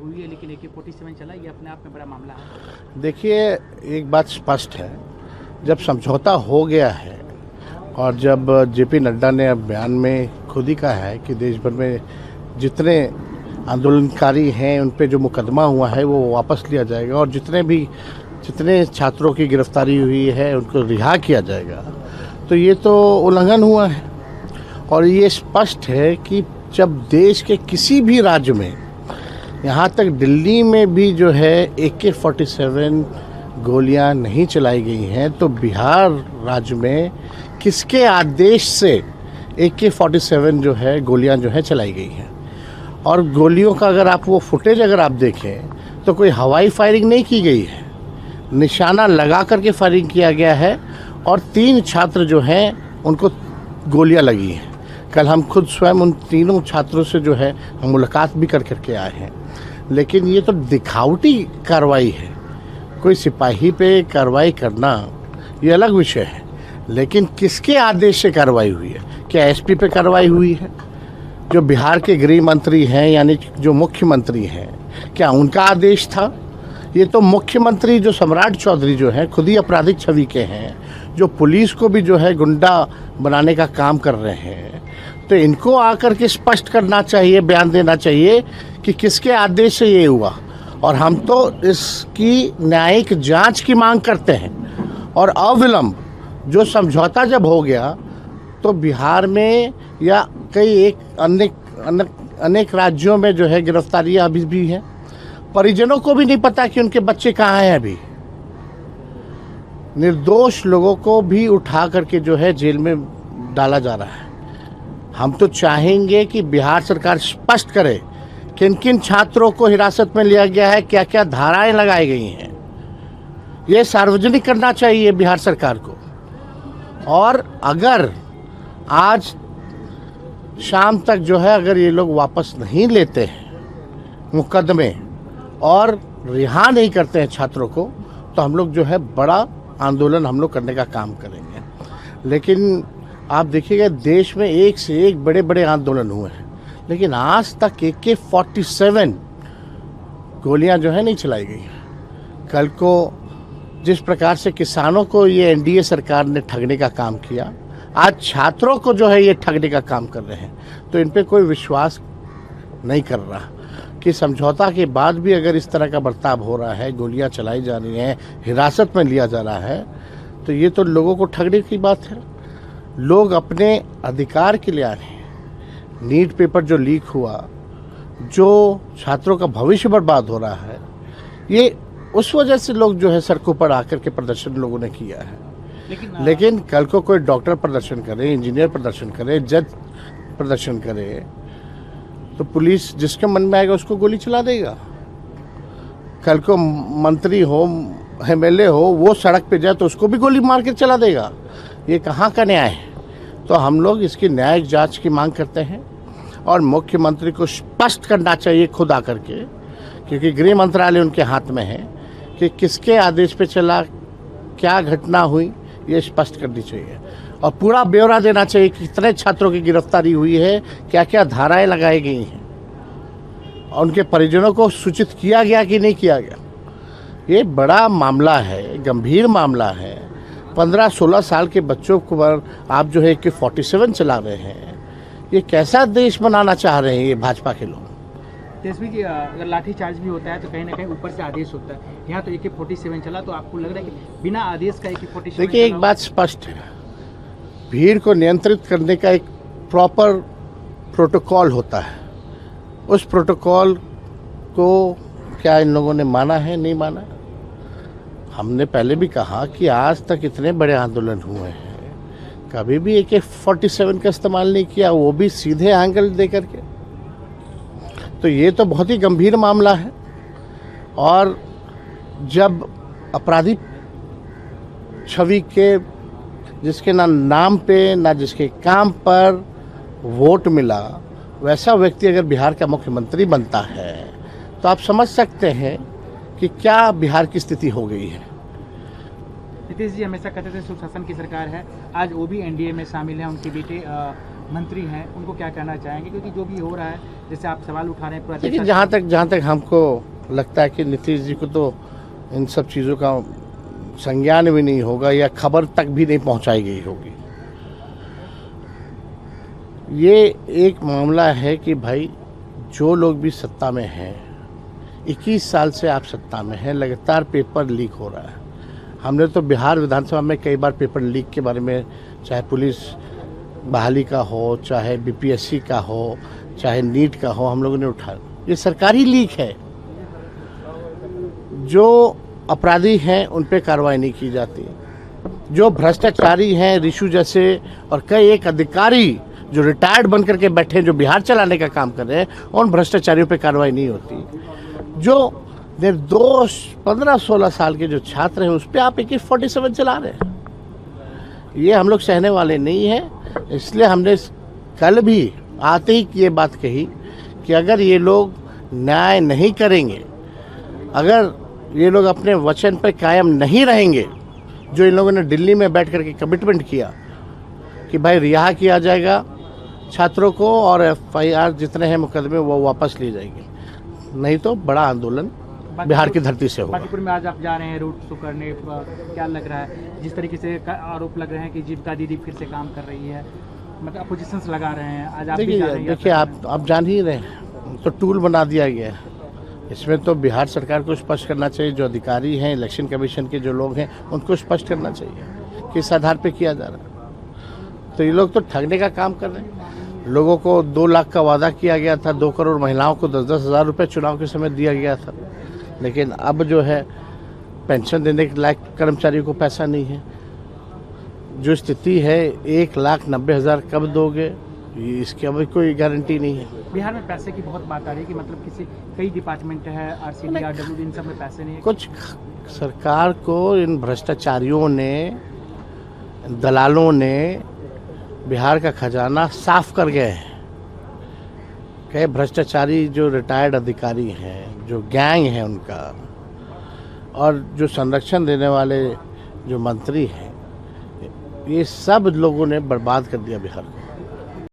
हुई है लेकिन AK-47 चला, ये अपने आप में बड़ा मामला है। देखिए, एक बात स्पष्ट है, जब समझौता हो गया है और जब जेपी नड्डा ने अब बयान में खुद ही कहा है कि देश भर में जितने आंदोलनकारी हैं उन पे जो मुकदमा हुआ है वो वापस लिया जाएगा और जितने छात्रों की गिरफ्तारी हुई है उनको रिहा किया जाएगा, तो ये तो उल्लंघन हुआ है। और ये स्पष्ट है कि जब देश के किसी भी राज्य में, यहाँ तक दिल्ली में भी जो है AK-47 गोलियां नहीं चलाई गई हैं, तो बिहार राज्य में किसके आदेश से AK-47 जो है गोलियां जो है चलाई गई हैं। और गोलियों का अगर आप वो फुटेज अगर आप देखें तो कोई हवाई फायरिंग नहीं की गई है, निशाना लगा करके फायरिंग किया गया है और 3 छात्र जो हैं उनको गोलियां लगी हैं। कल हम खुद स्वयं उन तीनों छात्रों से जो है हम मुलाकात भी करके आए हैं। लेकिन ये तो दिखावटी कार्रवाई है, कोई सिपाही पे कार्रवाई करना ये अलग विषय है, लेकिन किसके आदेश से कार्रवाई हुई है? क्या SP पे कार्रवाई हुई है? जो बिहार के गृह मंत्री हैं यानी जो मुख्यमंत्री हैं, क्या उनका आदेश था? ये तो मुख्यमंत्री जो सम्राट चौधरी जो हैं खुद ही आपराधिक छवि के हैं, जो पुलिस को भी जो है गुंडा बनाने का काम कर रहे हैं, तो इनको आकर के स्पष्ट करना चाहिए, बयान देना चाहिए कि किसके आदेश से ये हुआ। और हम तो इसकी न्यायिक जांच की मांग करते हैं और अविलंब जो समझौता जब हो गया तो बिहार में या कई अनेक राज्यों में जो है गिरफ्तारियां अभी भी हैं। परिजनों को भी नहीं पता कि उनके बच्चे कहाँ हैं। अभी निर्दोष लोगों को भी उठा करके जो है जेल में डाला जा रहा है। हम तो चाहेंगे कि बिहार सरकार स्पष्ट करे किन किन छात्रों को हिरासत में लिया गया है, क्या क्या धाराएं लगाई गई हैं, ये सार्वजनिक करना चाहिए बिहार सरकार को। और अगर आज शाम तक जो है अगर ये लोग वापस नहीं लेते हैं मुकदमे और रिहा नहीं करते हैं छात्रों को, तो हम लोग जो है बड़ा आंदोलन हम लोग करने का काम करेंगे। लेकिन आप देखिएगा देश में एक से एक बड़े बड़े आंदोलन हुए हैं, लेकिन आज तक AK-47 गोलियां जो है नहीं चलाई गई। कल को जिस प्रकार से किसानों को ये NDA सरकार ने ठगने का काम किया, आज छात्रों को जो है ये ठगने का काम कर रहे हैं, तो इन पे कोई विश्वास नहीं कर रहा कि समझौता के बाद भी अगर इस तरह का बर्ताव हो रहा है, गोलियां चलाई जा रही हैं, हिरासत में लिया जा रहा है, तो ये तो लोगों को ठगने की बात है। लोग अपने अधिकार के लिए आ रहे हैं। नीट पेपर जो लीक हुआ, जो छात्रों का भविष्य बर्बाद हो रहा है, ये उस वजह से लोग जो है सड़कों पर आकर के प्रदर्शन लोगों ने किया है। लेकिन कल को कोई डॉक्टर प्रदर्शन करे, इंजीनियर प्रदर्शन करे, जज प्रदर्शन करे, तो पुलिस जिसके मन में आएगा उसको गोली चला देगा। कल को मंत्री हो, MLA हो, वो सड़क पे जाए तो उसको भी गोली मार के चला देगा। ये कहाँ का न्याय है? तो हम लोग इसकी न्यायिक जांच की मांग करते हैं और मुख्यमंत्री को स्पष्ट करना चाहिए खुद आकर के, क्योंकि गृह मंत्रालय उनके हाथ में है, कि किसके आदेश पे चला, क्या घटना हुई, ये स्पष्ट करनी चाहिए और पूरा ब्यौरा देना चाहिए कि कितने छात्रों की गिरफ्तारी हुई है, क्या क्या धाराएं लगाई गई हैं और उनके परिजनों को सूचित किया गया कि नहीं किया गया। ये बड़ा मामला है, गंभीर मामला है। 15-16 साल के बच्चों को आप जो है AK-47 चला रहे हैं, ये कैसा देश बनाना चाह रहे हैं ये भाजपा के लोग? तेजस्वी जी, अगर लाठीचार्ज भी होता है तो कहीं ना कहीं ऊपर से आदेश होता है। यहाँ तो AK-47 चला, तो आपको लग रहा है कि बिना आदेश का AK-47? देखिए, एक बात स्पष्ट है, भीड़ को नियंत्रित करने का एक प्रॉपर प्रोटोकॉल होता है। उस प्रोटोकॉल को क्या इन लोगों ने माना है, नहीं माना? हमने पहले भी कहा कि आज तक इतने बड़े आंदोलन हुए हैं, कभी भी AK-47 का इस्तेमाल नहीं किया, वो भी सीधे एंगल दे करके। तो ये तो बहुत ही गंभीर मामला है। और जब अपराधी छवि के, जिसके ना नाम पे ना जिसके काम पर वोट मिला, वैसा व्यक्ति अगर बिहार का मुख्यमंत्री बनता है, तो आप समझ सकते हैं कि क्या बिहार की स्थिति हो गई है। नीतीश जी हमेशा कहते थे सुशासन की सरकार है, आज वो भी NDA में शामिल हैं, उनके बेटे मंत्री हैं उनको क्या कहना चाहेंगे, क्योंकि जो भी हो रहा है जैसे आप सवाल उठा रहे हैं पूरा देखिए, जहाँ तक हमको लगता है कि नीतीश जी को तो इन सब चीज़ों का संज्ञान भी नहीं होगा या खबर तक भी नहीं पहुंचाई गई होगी। ये एक मामला है कि भाई जो लोग भी सत्ता में हैं, 21 साल से आप सत्ता में हैं, लगातार पेपर लीक हो रहा है। हमने तो बिहार विधानसभा में कई बार पेपर लीक के बारे में, चाहे पुलिस बहाली का हो, चाहे बीपीएससी का हो, चाहे नीट का हो, हम लोगों ने उठाया। ये सरकारी लीक है। जो अपराधी हैं उन पे कार्रवाई नहीं की जाती। जो भ्रष्टाचारी हैं, रिशु जैसे और कई एक अधिकारी जो रिटायर्ड बन करके बैठे हैं, जो बिहार चलाने का काम कर रहे हैं, उन भ्रष्टाचारियों पे कार्रवाई नहीं होती। जो निर्दोष 15-16 साल के जो छात्र हैं उस पर आप AK-47 चला रहे हैं, ये हम लोग सहने वाले नहीं हैं। इसलिए हमने कल भी आते ही ये बात कही कि अगर ये लोग न्याय नहीं करेंगे, अगर ये लोग अपने वचन पर कायम नहीं रहेंगे, जो इन लोगों ने दिल्ली में बैठ करके कमिटमेंट किया कि भाई रिहा किया जाएगा छात्रों को और FIR जितने हैं मुकदमे वो वापस लिए जाएंगे, नहीं तो बड़ा आंदोलन बिहार की धरती से होगा। बांकीपुर में आज आप जा रहे हैं रोड शो करने, क्या लग रहा है? जिस तरीके से आरोप लग रहे हैं कि जीविका दीदी फिर से काम कर रही है, मतलब अपोजिशंस लगा रहे हैं, आज आप भी जा रहे हैं। देखिए, आप जान ही रहे हैं, तो टूल बना दिया गया है। इसमें तो बिहार सरकार को स्पष्ट करना चाहिए, जो अधिकारी हैं, इलेक्शन कमीशन के जो लोग हैं, उनको स्पष्ट करना चाहिए किस आधार पे किया जा रहा है। तो ये लोग तो ठगने का काम कर रहे हैं। लोगों को 2 लाख का वादा किया गया था, 2 करोड़ महिलाओं को 10-10 हज़ार रुपये चुनाव के समय दिया गया था, लेकिन अब जो है पेंशन देने के लायक कर्मचारियों को पैसा नहीं है। जो स्थिति है 1,90,000 कब दोगे, इसकी अभी कोई गारंटी नहीं है। बिहार में पैसे की बहुत बात आ रही है कि मतलब कई डिपार्टमेंट है, RCD, RW, इन सब में पैसे नहीं है। कुछ सरकार को इन भ्रष्टाचारियों ने, दलालों ने बिहार का खजाना साफ कर गए हैं। कई भ्रष्टाचारी जो रिटायर्ड अधिकारी हैं, जो गैंग है उनका, और जो संरक्षण देने वाले जो मंत्री हैं, ये सब लोगों ने बर्बाद कर दिया बिहार को।